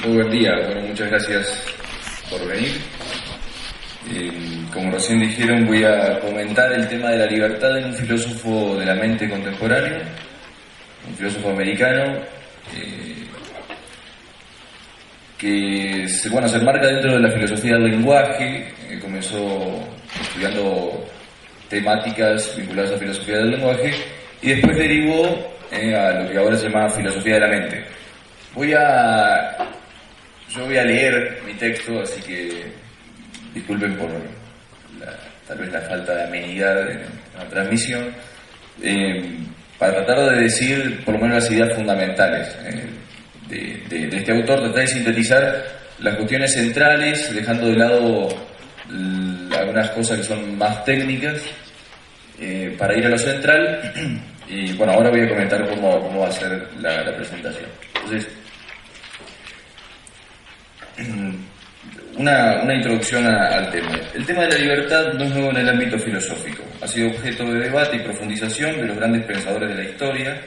Muy buen día, bueno, muchas gracias por venir. Como recién dijeron, voy a comentar el tema de la libertad en un filósofo de la mente contemporáneo, un filósofo americano, que se enmarca dentro de la filosofía del lenguaje. Comenzó estudiando temáticas vinculadas a filosofía del lenguaje y después derivó a lo que ahora se llama filosofía de la mente. Yo voy a leer mi texto, así que disculpen por tal vez la falta de amenidad en la transmisión, para tratar de decir por lo menos las ideas fundamentales de este autor, tratar de sintetizar las cuestiones centrales, dejando de lado algunas cosas que son más técnicas, para ir a lo central. Y bueno, ahora voy a comentar cómo va a ser la presentación. Entonces, una introducción al tema. El tema de la libertad no es nuevo en el ámbito filosófico. Ha sido objeto de debate y profundización de los grandes pensadores de la historia,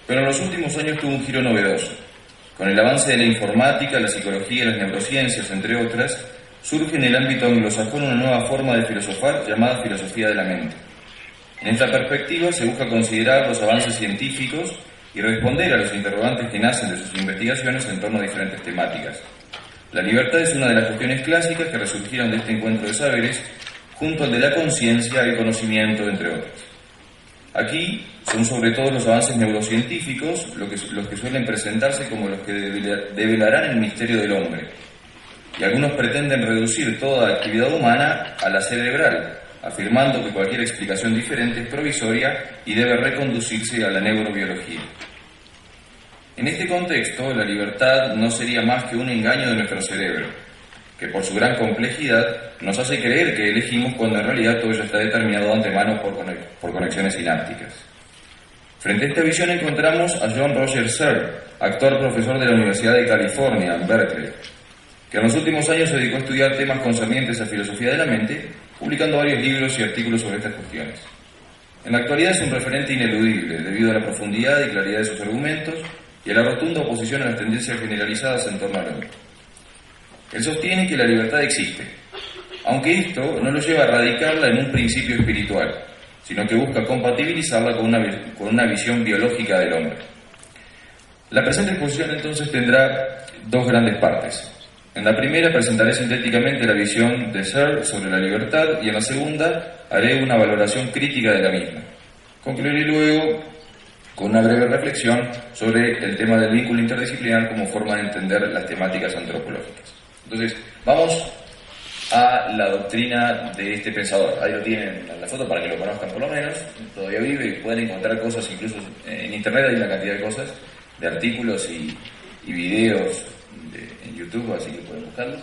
pero en los últimos años tuvo un giro novedoso. Con el avance de la informática, la psicología y las neurociencias, entre otras, surge en el ámbito anglosajón una nueva forma de filosofar llamada filosofía de la mente. En esta perspectiva se busca considerar los avances científicos y responder a los interrogantes que nacen de sus investigaciones en torno a diferentes temáticas. La libertad es una de las cuestiones clásicas que resurgieron de este encuentro de saberes, junto al de la conciencia y el conocimiento, entre otras. Aquí son sobre todo los avances neurocientíficos los que suelen presentarse como los que develarán el misterio del hombre. Y algunos pretenden reducir toda actividad humana a la cerebral, afirmando que cualquier explicación diferente es provisoria y debe reconducirse a la neurobiología. En este contexto, la libertad no sería más que un engaño de nuestro cerebro, que por su gran complejidad nos hace creer que elegimos cuando en realidad todo ya está determinado de antemano por conexiones sinápticas. Frente a esta visión encontramos a John Roger Searle, actual profesor de la Universidad de California, en Berkeley, que en los últimos años se dedicó a estudiar temas concernientes a filosofía de la mente, publicando varios libros y artículos sobre estas cuestiones. En la actualidad es un referente ineludible, debido a la profundidad y claridad de sus argumentos y a la rotunda oposición a las tendencias generalizadas en torno al hombre. Él sostiene que la libertad existe, aunque esto no lo lleva a radicarla en un principio espiritual, sino que busca compatibilizarla con una visión biológica del hombre. La presente exposición entonces tendrá dos grandes partes. En la primera presentaré sintéticamente la visión de Searle sobre la libertad y en la segunda haré una valoración crítica de la misma. Concluiré luego con una breve reflexión sobre el tema del vínculo interdisciplinar como forma de entender las temáticas antropológicas. Entonces, vamos a la doctrina de este pensador. Ahí lo tienen en la foto para que lo conozcan por lo menos. Todavía vive y pueden encontrar cosas, incluso en internet hay una cantidad de cosas, de artículos y videos en YouTube, así que pueden buscarlo.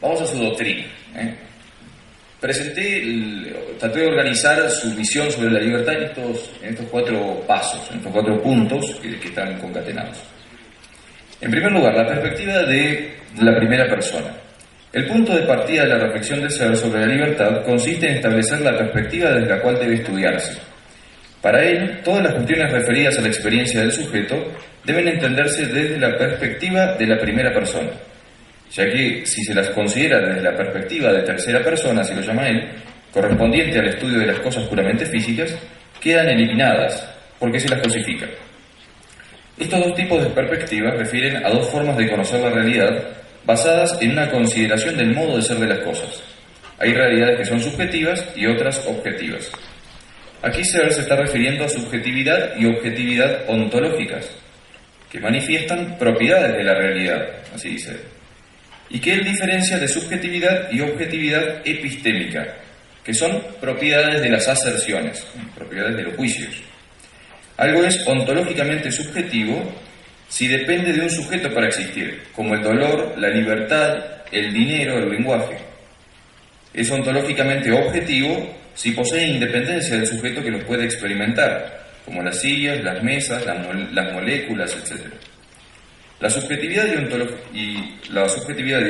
Vamos a su doctrina. Traté de organizar su visión sobre la libertad en estos 4 pasos, en estos 4 puntos que están concatenados. En primer lugar, la perspectiva de la primera persona. El punto de partida de la reflexión de Searle sobre la libertad consiste en establecer la perspectiva desde la cual debe estudiarse. Para él, todas las cuestiones referidas a la experiencia del sujeto deben entenderse desde la perspectiva de la primera persona, ya que si se las considera desde la perspectiva de tercera persona, así lo llama él, correspondiente al estudio de las cosas puramente físicas, quedan eliminadas porque se las cosifica. Estos dos tipos de perspectivas refieren a dos formas de conocer la realidad basadas en una consideración del modo de ser de las cosas. Hay realidades que son subjetivas y otras objetivas. Aquí Searle se está refiriendo a subjetividad y objetividad ontológicas, que manifiestan propiedades de la realidad, así dice él, y que él diferencia de subjetividad y objetividad epistémica, que son propiedades de las aserciones, propiedades de los juicios. Algo es ontológicamente subjetivo si depende de un sujeto para existir, como el dolor, la libertad, el dinero, el lenguaje. Es ontológicamente objetivo si posee independencia del sujeto que los puede experimentar, como las sillas, las mesas, las moléculas, etc. La subjetividad y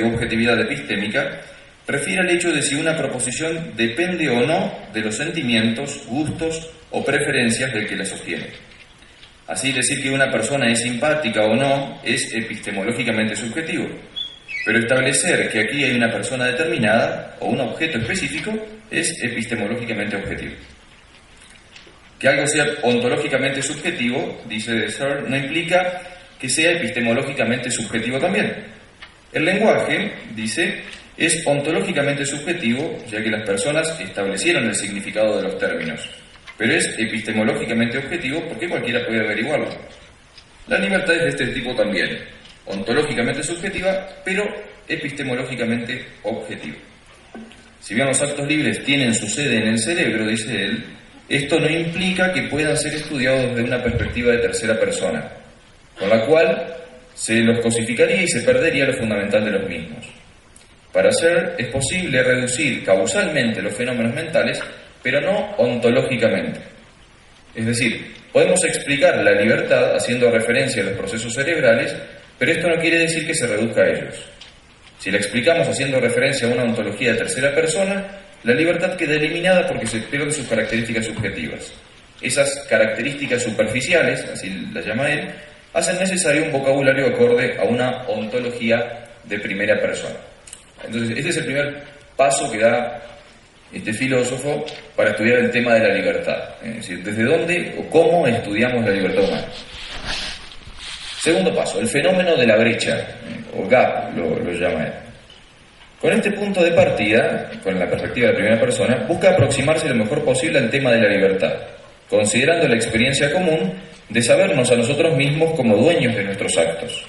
objetividad epistémica refiere al hecho de si una proposición depende o no de los sentimientos, gustos o preferencias del que la sostiene. Así, decir que una persona es simpática o no es epistemológicamente subjetivo, pero establecer que aquí hay una persona determinada o un objeto específico es epistemológicamente objetivo. Que algo sea ontológicamente subjetivo, dice Searle, no implica que sea epistemológicamente subjetivo también. El lenguaje, dice, es ontológicamente subjetivo, ya que las personas establecieron el significado de los términos, pero es epistemológicamente objetivo porque cualquiera puede averiguarlo. La libertad es de este tipo también, ontológicamente subjetiva, pero epistemológicamente objetiva. Si bien los actos libres tienen su sede en el cerebro, dice él, esto no implica que puedan ser estudiados desde una perspectiva de tercera persona, con la cual se los cosificaría y se perdería lo fundamental de los mismos. Para Searle es posible reducir causalmente los fenómenos mentales, pero no ontológicamente. Es decir, podemos explicar la libertad haciendo referencia a los procesos cerebrales, pero esto no quiere decir que se reduzca a ellos. Si la explicamos haciendo referencia a una ontología de tercera persona, la libertad queda eliminada porque se pierden sus características subjetivas. Esas características superficiales, así las llama él, hacen necesario un vocabulario acorde a una ontología de primera persona. Entonces, este es el primer paso que da este filósofo para estudiar el tema de la libertad. Es decir, desde dónde o cómo estudiamos la libertad humana. Segundo paso, el fenómeno de la brecha, o gap lo llama él. Con este punto de partida, con la perspectiva de la primera persona, busca aproximarse lo mejor posible al tema de la libertad, considerando la experiencia común de sabernos a nosotros mismos como dueños de nuestros actos.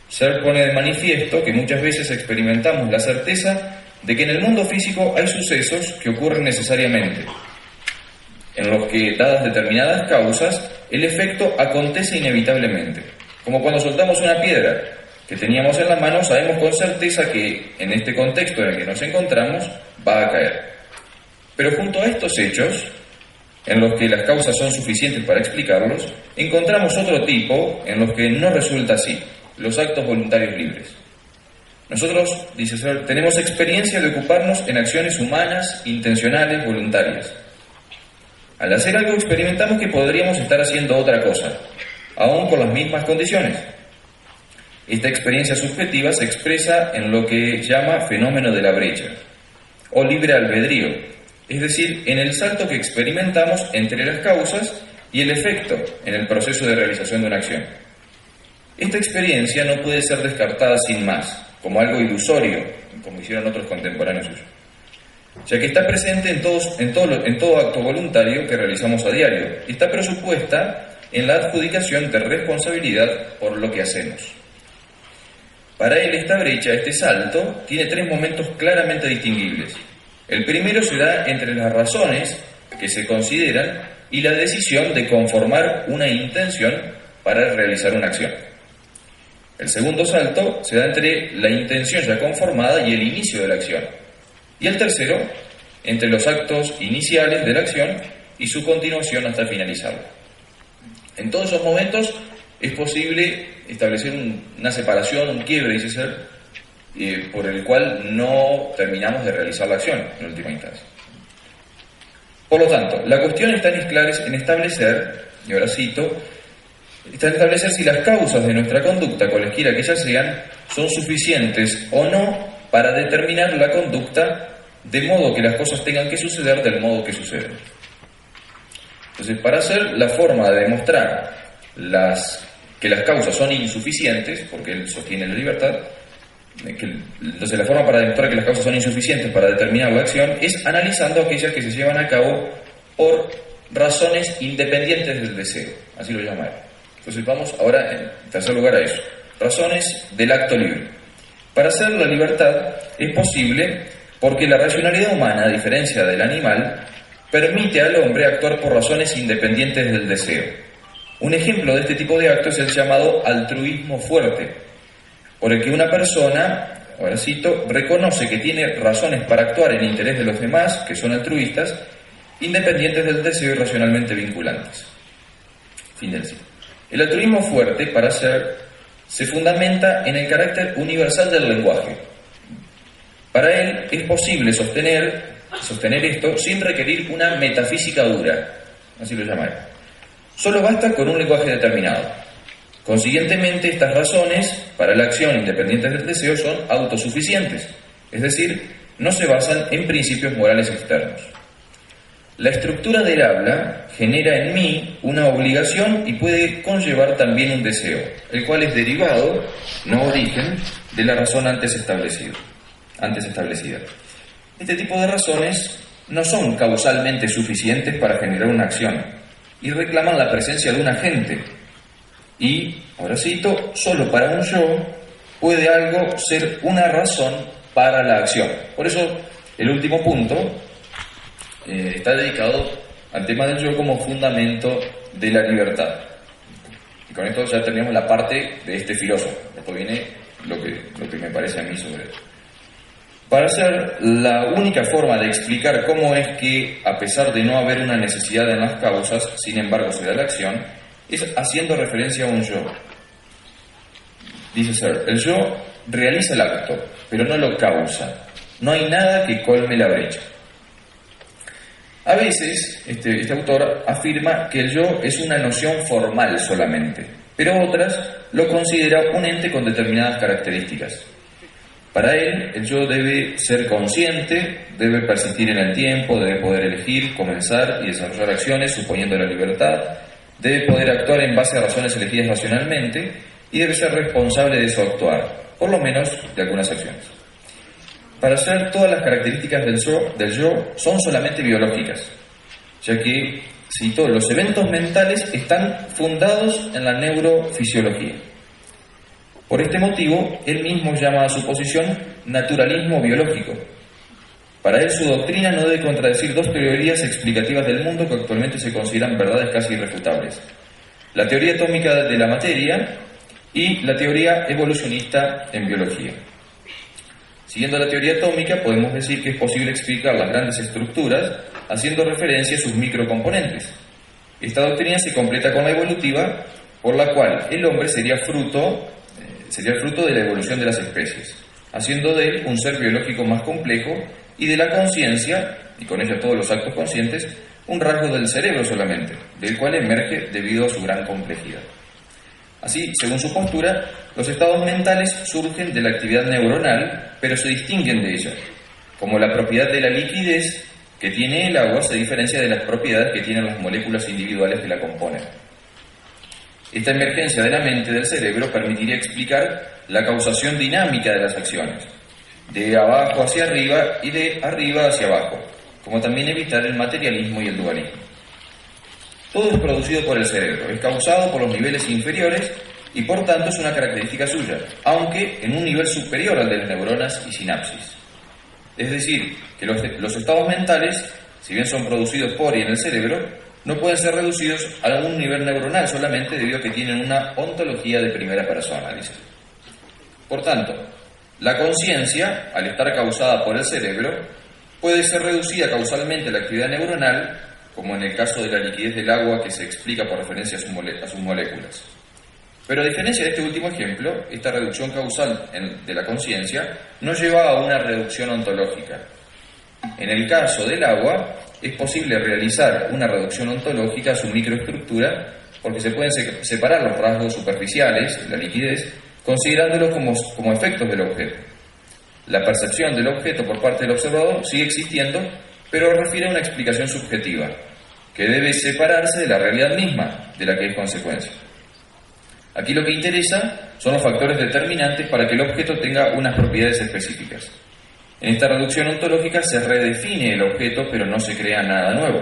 Searle pone de manifiesto que muchas veces experimentamos la certeza de que en el mundo físico hay sucesos que ocurren necesariamente, en los que, dadas determinadas causas, el efecto acontece inevitablemente, como cuando soltamos una piedra que teníamos en la mano, sabemos con certeza que, en este contexto en el que nos encontramos, va a caer. Pero junto a estos hechos, en los que las causas son suficientes para explicarlos, encontramos otro tipo en los que no resulta así, los actos voluntarios libres. Nosotros, dice Searle, tenemos experiencia de ocuparnos en acciones humanas, intencionales, voluntarias. Al hacer algo experimentamos que podríamos estar haciendo otra cosa, aún con las mismas condiciones. Esta experiencia subjetiva se expresa en lo que llama fenómeno de la brecha, o libre albedrío, es decir, en el salto que experimentamos entre las causas y el efecto en el proceso de realización de una acción. Esta experiencia no puede ser descartada sin más, como algo ilusorio, como hicieron otros contemporáneos suyos, ya que está presente en todo acto voluntario que realizamos a diario, y está presupuesta en la adjudicación de responsabilidad por lo que hacemos. Para él, esta brecha, este salto, tiene tres momentos claramente distinguibles. El primero se da entre las razones que se consideran y la decisión de conformar una intención para realizar una acción. El segundo salto se da entre la intención ya conformada y el inicio de la acción. Y el tercero, entre los actos iniciales de la acción y su continuación hasta finalizarla. En todos esos momentos es posible establecer una separación, un quiebre, dice Searle, por el cual no terminamos de realizar la acción en última instancia. Por lo tanto, la cuestión está en establecer, y ahora cito, está en establecer si las causas de nuestra conducta, cualesquiera que ellas sean, son suficientes o no para determinar la conducta de modo que las cosas tengan que suceder del modo que suceden. Entonces, para Searle, la forma de demostrar que las causas son insuficientes, porque él sostiene la libertad, entonces la forma para demostrar que las causas son insuficientes para determinar la acción es analizando aquellas que se llevan a cabo por razones independientes del deseo, así lo llama él. Entonces vamos ahora en tercer lugar a eso, razones del acto libre. Para Searle, la libertad es posible porque la racionalidad humana, a diferencia del animal, permite al hombre actuar por razones independientes del deseo. Un ejemplo de este tipo de acto es el llamado altruismo fuerte, por el que una persona, ahora cito, reconoce que tiene razones para actuar en interés de los demás, que son altruistas, independientes del deseo y racionalmente vinculantes. Fin del cito. El altruismo fuerte, para Searle, se fundamenta en el carácter universal del lenguaje. Para él es posible sostener esto sin requerir una metafísica dura, así lo llama él. Solo basta con un lenguaje determinado. Consiguientemente, estas razones para la acción independientes del deseo son autosuficientes, es decir, no se basan en principios morales externos. La estructura del habla genera en mí una obligación y puede conllevar también un deseo, el cual es derivado, no origen, de la razón antes establecida. Este tipo de razones no son causalmente suficientes para generar una acción y reclaman la presencia de un agente. Y, ahora cito, solo para un yo puede algo ser una razón para la acción. Por eso, el último punto está dedicado al tema del yo como fundamento de la libertad. Y con esto ya tenemos la parte de este filósofo. Después viene lo que me parece a mí sobre eso. Para ser la única forma de explicar cómo es que, a pesar de no haber una necesidad en las causas, sin embargo se da la acción, es haciendo referencia a un yo. Dice Searle, el yo realiza el acto, pero no lo causa. No hay nada que colme la brecha. A veces, este autor afirma que el yo es una noción formal solamente, pero otras lo considera un ente con determinadas características. Para él, el yo debe ser consciente, debe persistir en el tiempo, debe poder elegir, comenzar y desarrollar acciones suponiendo la libertad, debe poder actuar en base a razones elegidas racionalmente y debe ser responsable de su actuar, por lo menos de algunas acciones. Para ser todas las características del yo son solamente biológicas, ya que, cito, los eventos mentales están fundados en la neurofisiología. Por este motivo, él mismo llama a su posición naturalismo biológico. Para él, su doctrina no debe contradecir dos teorías explicativas del mundo que actualmente se consideran verdades casi irrefutables: la teoría atómica de la materia y la teoría evolucionista en biología. Siguiendo la teoría atómica, podemos decir que es posible explicar las grandes estructuras haciendo referencia a sus microcomponentes. Esta doctrina se completa con la evolutiva, por la cual el hombre sería el fruto de la evolución de las especies, haciendo de él un ser biológico más complejo, y de la conciencia, y con ella todos los actos conscientes, un rasgo del cerebro solamente, del cual emerge debido a su gran complejidad. Así, según su postura, los estados mentales surgen de la actividad neuronal, pero se distinguen de ella, como la propiedad de la liquidez que tiene el agua se diferencia de las propiedades que tienen las moléculas individuales que la componen. Esta emergencia de la mente del cerebro permitiría explicar la causación dinámica de las acciones, de abajo hacia arriba y de arriba hacia abajo, como también evitar el materialismo y el dualismo. Todo es producido por el cerebro, es causado por los niveles inferiores y por tanto es una característica suya, aunque en un nivel superior al de las neuronas y sinapsis. Es decir, que los estados mentales, si bien son producidos por y en el cerebro, no pueden ser reducidos a un nivel neuronal solamente debido a que tienen una ontología de primera persona, dice. Por tanto, la conciencia, al estar causada por el cerebro, puede ser reducida causalmente a la actividad neuronal, como en el caso de la liquidez del agua que se explica por referencia a sus moléculas. Pero a diferencia de este último ejemplo, esta reducción causal de la conciencia no lleva a una reducción ontológica. En el caso del agua, es posible realizar una reducción ontológica a su microestructura porque se pueden separar los rasgos superficiales, la liquidez, considerándolos como efectos del objeto. La percepción del objeto por parte del observador sigue existiendo, pero refiere a una explicación subjetiva, que debe separarse de la realidad misma, de la que es consecuencia. Aquí lo que interesa son los factores determinantes para que el objeto tenga unas propiedades específicas. En esta reducción ontológica se redefine el objeto, pero no se crea nada nuevo.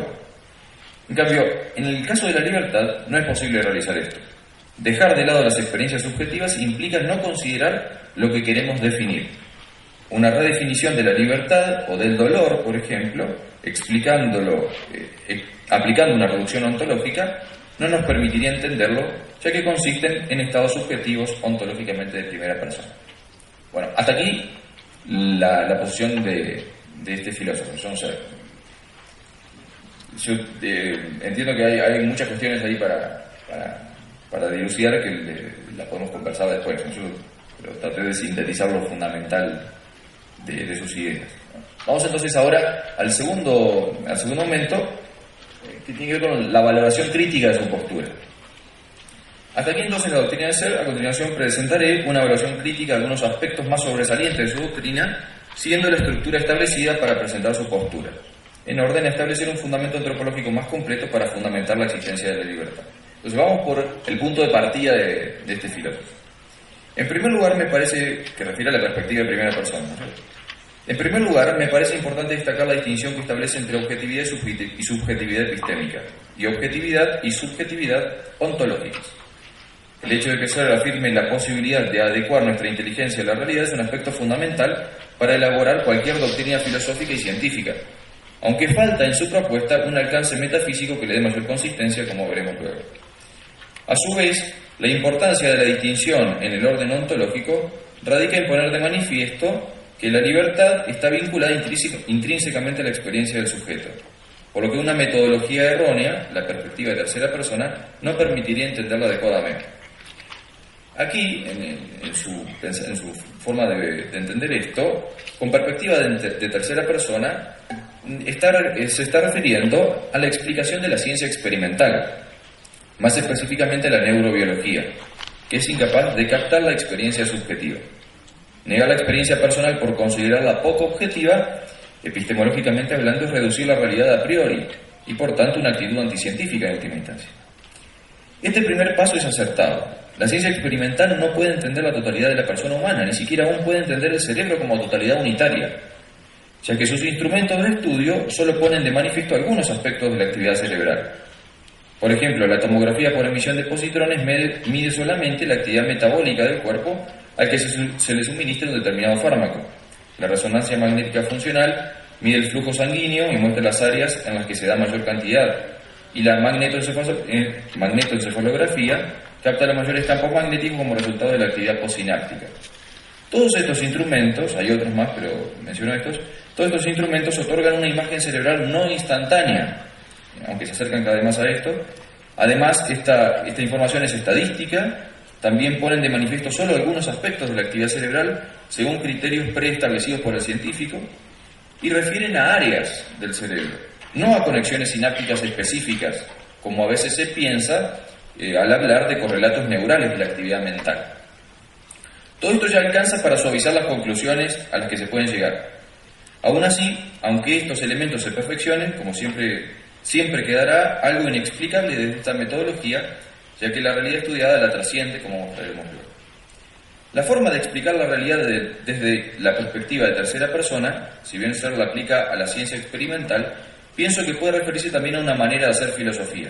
En cambio, en el caso de la libertad, no es posible realizar esto. Dejar de lado las experiencias subjetivas implica no considerar lo que queremos definir. Una redefinición de la libertad o del dolor, por ejemplo, aplicando una reducción ontológica, no nos permitiría entenderlo, ya que consisten en estados subjetivos ontológicamente de primera persona. Bueno, hasta aquí la posición de este filósofo, John Searle. Yo entiendo que hay muchas cuestiones ahí para dilucidar que las podemos conversar después, pero traté de sintetizar lo fundamental de sus ideas. Vamos entonces ahora al segundo momento, que tiene que ver con la valoración crítica de su postura. Hasta aquí entonces la doctrina de Searle. A continuación presentaré una evaluación crítica de algunos aspectos más sobresalientes de su doctrina, siguiendo la estructura establecida para presentar su postura, en orden a establecer un fundamento antropológico más completo para fundamentar la existencia de la libertad. Entonces vamos por el punto de partida de este filósofo. En primer lugar, me parece que refiere a la perspectiva de primera persona, ¿no? En primer lugar, me parece importante destacar la distinción que establece entre objetividad y subjetividad epistémica, y objetividad y subjetividad ontológicas. El hecho de que Searle afirme la posibilidad de adecuar nuestra inteligencia a la realidad es un aspecto fundamental para elaborar cualquier doctrina filosófica y científica, aunque falta en su propuesta un alcance metafísico que le dé mayor consistencia, como veremos luego. A su vez, la importancia de la distinción en el orden ontológico radica en poner de manifiesto que la libertad está vinculada intrínsecamente a la experiencia del sujeto, por lo que una metodología errónea, la perspectiva de tercera persona, no permitiría entenderla adecuadamente. Aquí, en su forma de entender esto, con perspectiva de tercera persona, se está refiriendo a la explicación de la ciencia experimental, más específicamente la neurobiología, que es incapaz de captar la experiencia subjetiva. Negar la experiencia personal por considerarla poco objetiva, epistemológicamente hablando, es reducir la realidad a priori y, por tanto, una actitud anticientífica en última instancia. Este primer paso es acertado. La ciencia experimental no puede entender la totalidad de la persona humana, ni siquiera aún puede entender el cerebro como totalidad unitaria, ya que sus instrumentos de estudio solo ponen de manifiesto algunos aspectos de la actividad cerebral. Por ejemplo, la tomografía por emisión de positrones mide solamente la actividad metabólica del cuerpo al que se le suministra un determinado fármaco. La resonancia magnética funcional mide el flujo sanguíneo y muestra las áreas en las que se da mayor cantidad. Y la magnetoencefalografía capta los mayores campos magnéticos como resultado de la actividad postsináptica. Todos estos instrumentos, hay otros más, pero menciono estos, todos estos instrumentos otorgan una imagen cerebral no instantánea, aunque se acercan cada vez más a esto. Además, esta información es estadística, también ponen de manifiesto solo algunos aspectos de la actividad cerebral según criterios preestablecidos por el científico y refieren a áreas del cerebro, no a conexiones sinápticas específicas, como a veces se piensa al hablar de correlatos neurales de la actividad mental. Todo esto ya alcanza para suavizar las conclusiones a las que se pueden llegar. Aún así, aunque estos elementos se perfeccionen, como siempre quedará algo inexplicable de esta metodología, ya que la realidad estudiada la trasciende, como mostraremos luego. La forma de explicar la realidad desde la perspectiva de tercera persona, si bien Searle la aplica a la ciencia experimental, pienso que puede referirse también a una manera de hacer filosofía.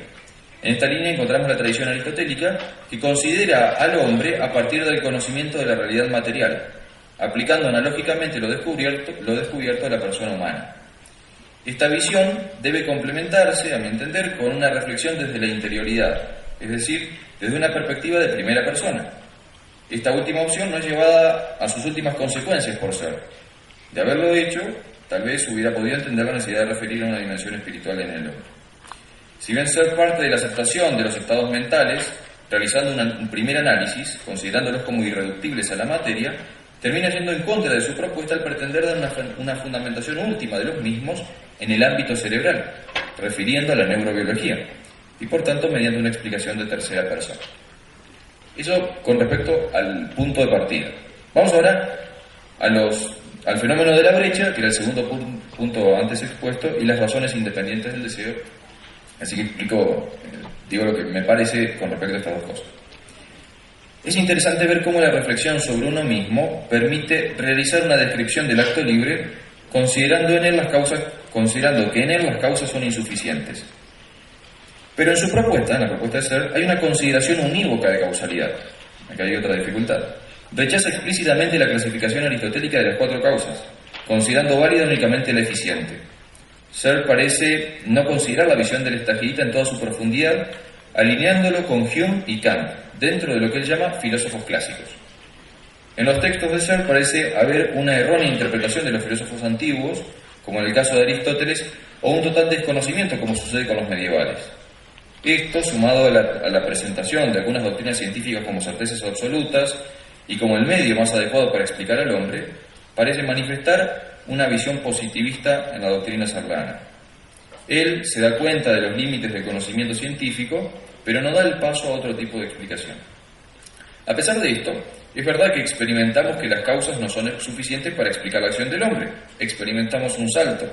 En esta línea encontramos la tradición aristotélica, que considera al hombre a partir del conocimiento de la realidad material, aplicando analógicamente lo descubierto a la persona humana. Esta visión debe complementarse, a mi entender, con una reflexión desde la interioridad, es decir, desde una perspectiva de primera persona. Esta última opción no es llevada a sus últimas consecuencias por Searle. De haberlo hecho, tal vez hubiera podido entender la necesidad de referir a una dimensión espiritual en el hombre. Si bien Searle parte de la aceptación de los estados mentales, realizando un primer análisis, considerándolos como irreductibles a la materia, termina yendo en contra de su propuesta al pretender dar una fundamentación última de los mismos en el ámbito cerebral, refiriendo a la neurobiología, y por tanto mediante una explicación de tercera persona. Eso con respecto al punto de partida. Vamos ahora al fenómeno de la brecha, que era el segundo punto antes expuesto, y las razones independientes del deseo. Así que digo lo que me parece con respecto a estas dos cosas. Es interesante ver cómo la reflexión sobre uno mismo permite realizar una descripción del acto libre considerando que en él las causas son insuficientes. Pero en la propuesta de Searle, hay una consideración unívoca de causalidad. Acá hay otra dificultad. Rechaza explícitamente la clasificación aristotélica de las 4 causas, considerando válida únicamente la eficiente. Searle parece no considerar la visión del estagista en toda su profundidad, alineándolo con Hume y Kant, dentro de lo que él llama filósofos clásicos. En los textos de Searle parece haber una errónea interpretación de los filósofos antiguos, como en el caso de Aristóteles, o un total desconocimiento, como sucede con los medievales. Esto, sumado a la presentación de algunas doctrinas científicas como certezas absolutas y como el medio más adecuado para explicar al hombre, parece manifestar una visión positivista en la doctrina searleana. Él se da cuenta de los límites del conocimiento científico, pero no da el paso a otro tipo de explicación. A pesar de esto, es verdad que experimentamos que las causas no son suficientes para explicar la acción del hombre. Experimentamos un salto.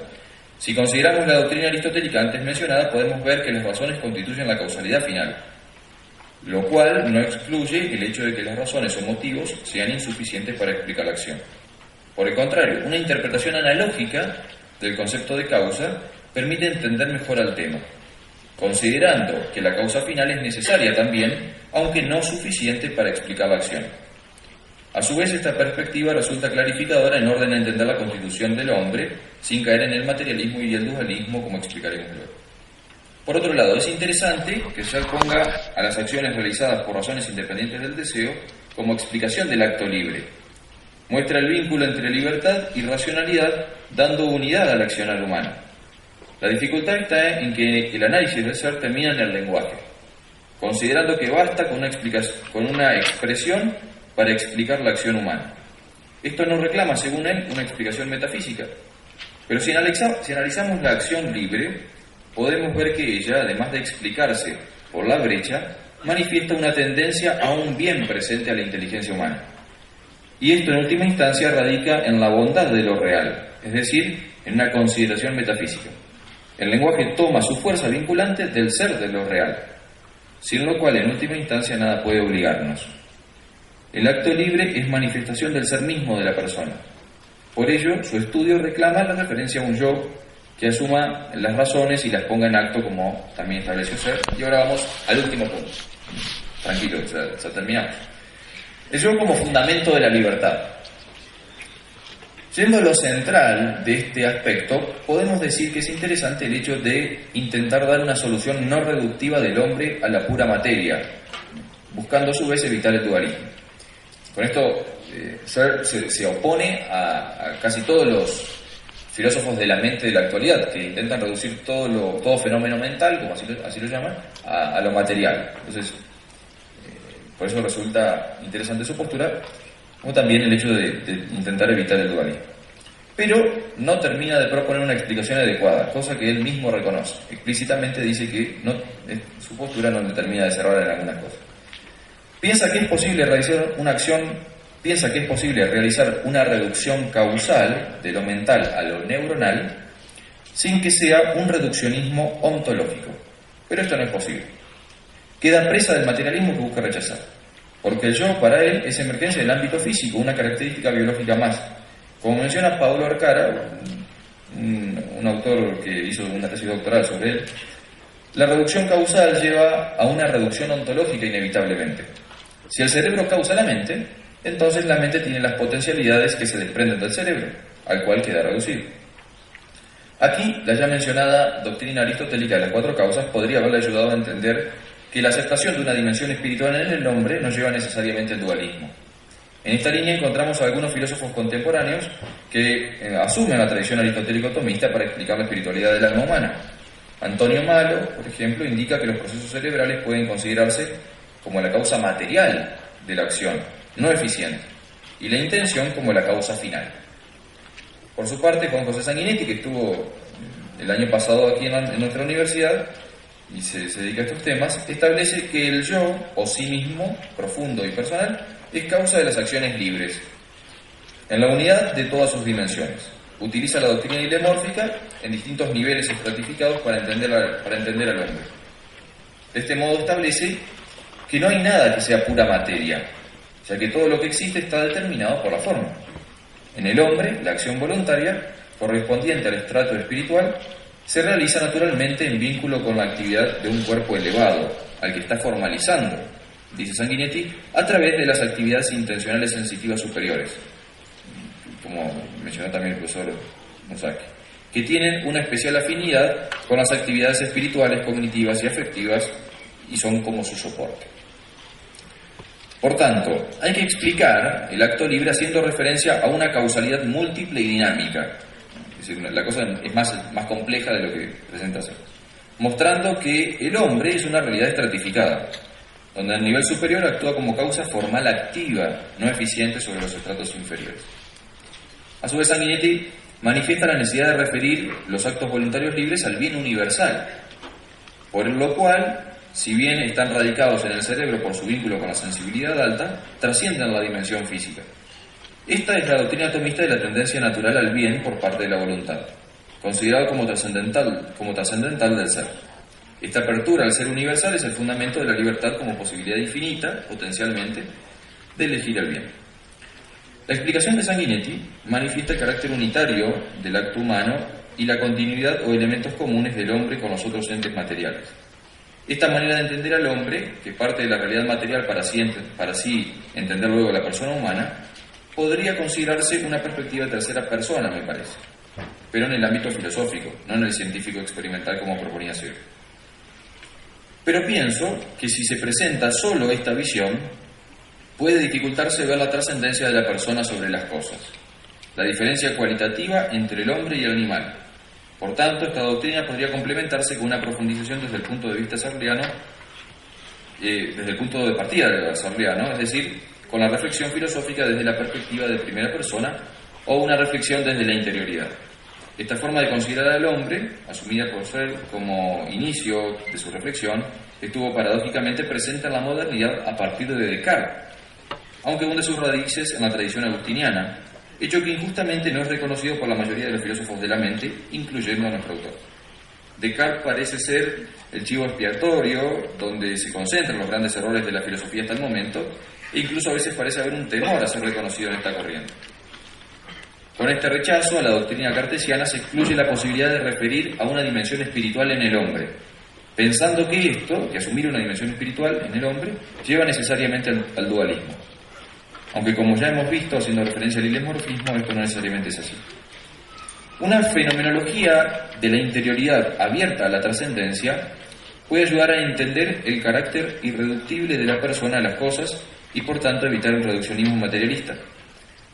Si consideramos la doctrina aristotélica antes mencionada, podemos ver que las razones constituyen la causalidad final, lo cual no excluye el hecho de que las razones o motivos sean insuficientes para explicar la acción. Por el contrario, una interpretación analógica del concepto de causa permite entender mejor al tema, considerando que la causa final es necesaria también, aunque no suficiente para explicar la acción. A su vez, esta perspectiva resulta clarificadora en orden a entender la constitución del hombre, sin caer en el materialismo y el dualismo, como explicaremos luego. Por otro lado, es interesante que se ponga a las acciones realizadas por razones independientes del deseo como explicación del acto libre. Muestra el vínculo entre libertad y racionalidad, dando unidad al accionar humano. La dificultad está en que el análisis del ser termina en el lenguaje, considerando que basta con una expresión para explicar la acción humana. Esto no reclama, según él, una explicación metafísica, pero si analizamos la acción libre, podemos ver que ella, además de explicarse por la brecha, manifiesta una tendencia a un bien presente a la inteligencia humana. Y esto, en última instancia, radica en la bondad de lo real, es decir, en una consideración metafísica. El lenguaje toma su fuerza vinculante del ser de lo real, sin lo cual, en última instancia, nada puede obligarnos. El acto libre es manifestación del ser mismo de la persona. Por ello, su estudio reclama la referencia a un yo que asuma las razones y las ponga en acto, como también estableció Ser. Y ahora vamos al último punto. Tranquilo, ya terminamos. El yo como fundamento de la libertad. Yendo a lo central de este aspecto, podemos decir que es interesante el hecho de intentar dar una solución no reductiva del hombre a la pura materia, buscando a su vez evitar el dualismo. Con esto, Ser se opone a casi todos los filósofos de la mente de la actualidad, que intentan reducir todo fenómeno mental, como así lo llaman, a lo material. Entonces, por eso resulta interesante su postura, como también el hecho de intentar evitar el dualismo. Pero no termina de proponer una explicación adecuada, cosa que él mismo reconoce. Explícitamente dice que su postura no le termina de cerrar en algunas cosas. Piensa que es posible realizar una reducción causal de lo mental a lo neuronal sin que sea un reduccionismo ontológico. Pero esto no es posible. Queda presa del materialismo que busca rechazar, porque el yo para él es emergencia del ámbito físico, una característica biológica más. Como menciona Paulo Arcara, un autor que hizo una tesis doctoral sobre él, la reducción causal lleva a una reducción ontológica inevitablemente. Si el cerebro causa la mente, entonces la mente tiene las potencialidades que se desprenden del cerebro, al cual queda reducido. Aquí, la ya mencionada doctrina aristotélica de las cuatro causas podría haberle ayudado a entender que la aceptación de una dimensión espiritual en el hombre no lleva necesariamente al dualismo. En esta línea encontramos a algunos filósofos contemporáneos que asumen la tradición aristotélico-tomista para explicar la espiritualidad del alma humana. Antonio Malo, por ejemplo, indica que los procesos cerebrales pueden considerarse como la causa material de la acción, no eficiente, y la intención como la causa final. Por su parte, Juan José Sanguinetti, que estuvo el año pasado aquí en nuestra universidad y se dedica a estos temas, establece que el yo, o sí mismo, profundo y personal, es causa de las acciones libres, en la unidad de todas sus dimensiones. Utiliza la doctrina dilemórfica en distintos niveles estratificados para entender al hombre. De este modo establece que no hay nada que sea pura materia, ya que todo lo que existe está determinado por la forma. En el hombre, la acción voluntaria, correspondiente al estrato espiritual, se realiza naturalmente en vínculo con la actividad de un cuerpo elevado, al que está formalizando, dice Sanguinetti, a través de las actividades intencionales sensitivas superiores, como mencionó también el profesor Musaki, que tienen una especial afinidad con las actividades espirituales, cognitivas y afectivas, y son como su soporte. Por tanto, hay que explicar el acto libre haciendo referencia a una causalidad múltiple y dinámica. Es decir, la cosa es más compleja de lo que presenta ser, mostrando que el hombre es una realidad estratificada, donde el nivel superior actúa como causa formal activa, no eficiente sobre los estratos inferiores. A su vez, Sanguinetti manifiesta la necesidad de referir los actos voluntarios libres al bien universal, por lo cual, si bien están radicados en el cerebro por su vínculo con la sensibilidad alta, trascienden la dimensión física. Esta es la doctrina atomista de la tendencia natural al bien por parte de la voluntad, considerado como trascendental del ser. Esta apertura al ser universal es el fundamento de la libertad como posibilidad infinita, potencialmente, de elegir el bien. La explicación de Sanguinetti manifiesta el carácter unitario del acto humano y la continuidad o elementos comunes del hombre con los otros entes materiales. Esta manera de entender al hombre, que parte de la realidad material para así entender luego a la persona humana, podría considerarse una perspectiva de tercera persona, me parece, pero en el ámbito filosófico, no en el científico experimental como proponía Searle. Pero pienso que si se presenta solo esta visión, puede dificultarse ver la trascendencia de la persona sobre las cosas, la diferencia cualitativa entre el hombre y el animal. Por tanto, esta doctrina podría complementarse con una profundización desde el punto de vista sarliano, desde el punto de partida de sarliano, es decir, con la reflexión filosófica desde la perspectiva de primera persona o una reflexión desde la interioridad. Esta forma de considerar al hombre, asumida por Searle como inicio de su reflexión, estuvo paradójicamente presente en la modernidad a partir de Descartes, aunque hunde sus raíces en la tradición agustiniana, hecho que injustamente no es reconocido por la mayoría de los filósofos de la mente, incluyendo a nuestro autor. Descartes parece ser el chivo expiatorio donde se concentran los grandes errores de la filosofía hasta el momento, e incluso a veces parece haber un temor a ser reconocido en esta corriente. Con este rechazo a la doctrina cartesiana se excluye la posibilidad de referir a una dimensión espiritual en el hombre, pensando que asumir una dimensión espiritual en el hombre, lleva necesariamente al dualismo. Aunque como ya hemos visto, haciendo referencia al ilemorfismo, esto no necesariamente es así. Una fenomenología de la interioridad abierta a la trascendencia puede ayudar a entender el carácter irreductible de la persona a las cosas y por tanto evitar el reduccionismo materialista.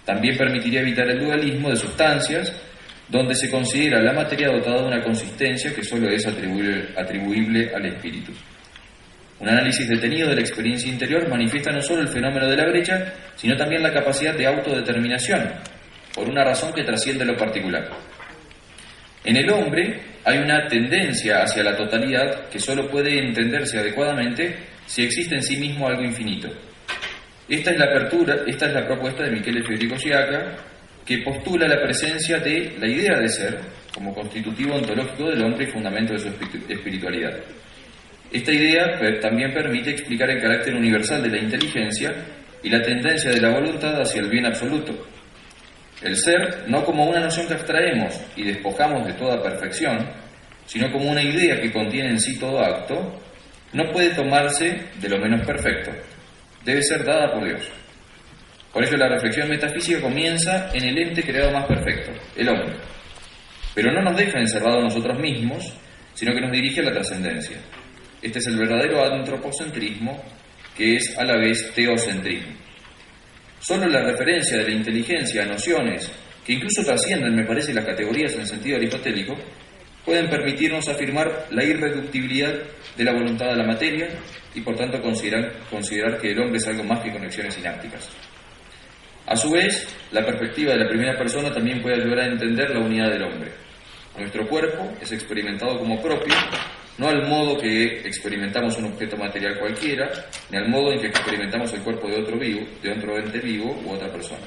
También permitiría evitar el dualismo de sustancias, donde se considera la materia dotada de una consistencia que solo es atribuible al espíritu. Un análisis detenido de la experiencia interior manifiesta no solo el fenómeno de la brecha, sino también la capacidad de autodeterminación, por una razón que trasciende lo particular. En el hombre hay una tendencia hacia la totalidad que solo puede entenderse adecuadamente si existe en sí mismo algo infinito. Esta es la propuesta de Michele Federico Siaka, que postula la presencia de la idea de ser como constitutivo ontológico del hombre y fundamento de su espiritualidad. Esta idea también permite explicar el carácter universal de la inteligencia y la tendencia de la voluntad hacia el bien absoluto. El ser, no como una noción que abstraemos y despojamos de toda perfección, sino como una idea que contiene en sí todo acto, no puede tomarse de lo menos perfecto. Debe ser dada por Dios. Por ello la reflexión metafísica comienza en el ente creado más perfecto, el hombre. Pero no nos deja encerrados nosotros mismos, sino que nos dirige a la trascendencia. Este es el verdadero antropocentrismo, que es a la vez teocentrismo. Solo la referencia de la inteligencia a nociones que incluso trascienden, me parece, las categorías en sentido aristotélico, pueden permitirnos afirmar la irreductibilidad de la voluntad de la materia y por tanto considerar que el hombre es algo más que conexiones sinápticas. A su vez, la perspectiva de la primera persona también puede ayudar a entender la unidad del hombre. Nuestro cuerpo es experimentado como propio, no al modo que experimentamos un objeto material cualquiera, ni al modo en que experimentamos el cuerpo de otro ente vivo u otra persona.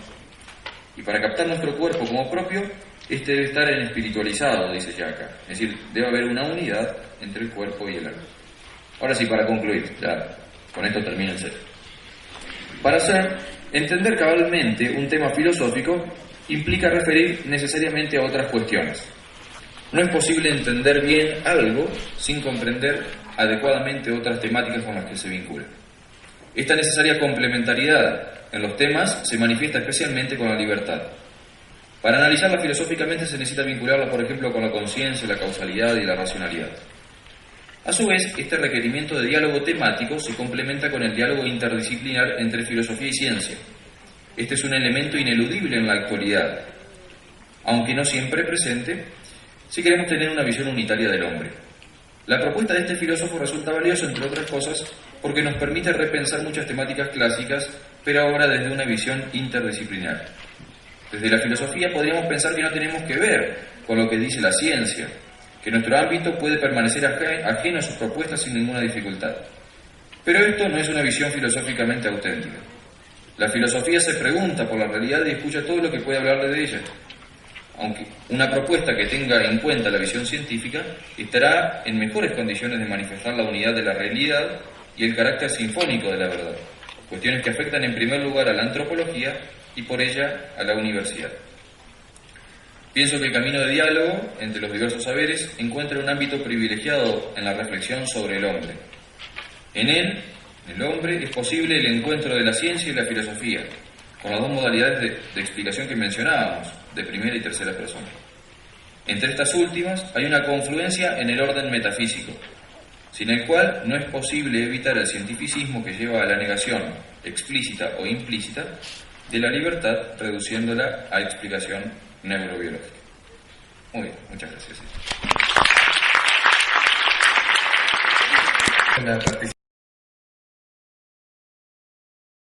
Y para captar nuestro cuerpo como propio, este debe estar en espiritualizado, dice Siaka. Es decir, debe haber una unidad entre el cuerpo y el alma. Ahora sí, para concluir, ya con esto termino el set. Para entender cabalmente un tema filosófico implica referir necesariamente a otras cuestiones. No es posible entender bien algo sin comprender adecuadamente otras temáticas con las que se vincula. Esta necesaria complementariedad en los temas se manifiesta especialmente con la libertad. Para analizarla filosóficamente se necesita vincularla, por ejemplo, con la conciencia, la causalidad y la racionalidad. A su vez, este requerimiento de diálogo temático se complementa con el diálogo interdisciplinar entre filosofía y ciencia. Este es un elemento ineludible en la actualidad, aunque no siempre presente, si queremos tener una visión unitaria del hombre. La propuesta de este filósofo resulta valiosa, entre otras cosas, porque nos permite repensar muchas temáticas clásicas, pero ahora desde una visión interdisciplinar. Desde la filosofía podríamos pensar que no tenemos que ver con lo que dice la ciencia, que nuestro ámbito puede permanecer ajeno a sus propuestas sin ninguna dificultad. Pero esto no es una visión filosóficamente auténtica. La filosofía se pregunta por la realidad y escucha todo lo que puede hablarle de ella. Aunque una propuesta que tenga en cuenta la visión científica estará en mejores condiciones de manifestar la unidad de la realidad y el carácter sinfónico de la verdad, cuestiones que afectan en primer lugar a la antropología y por ella a la universidad. Pienso que el camino de diálogo entre los diversos saberes encuentra un ámbito privilegiado en la reflexión sobre el hombre. En él, el hombre, es posible el encuentro de la ciencia y la filosofía, con las dos modalidades de explicación que mencionábamos, de primera y tercera persona. Entre estas últimas hay una confluencia en el orden metafísico, sin el cual no es posible evitar el cientificismo que lleva a la negación, explícita o implícita, de la libertad, reduciéndola a explicación neurobiológica. Muy bien, muchas gracias.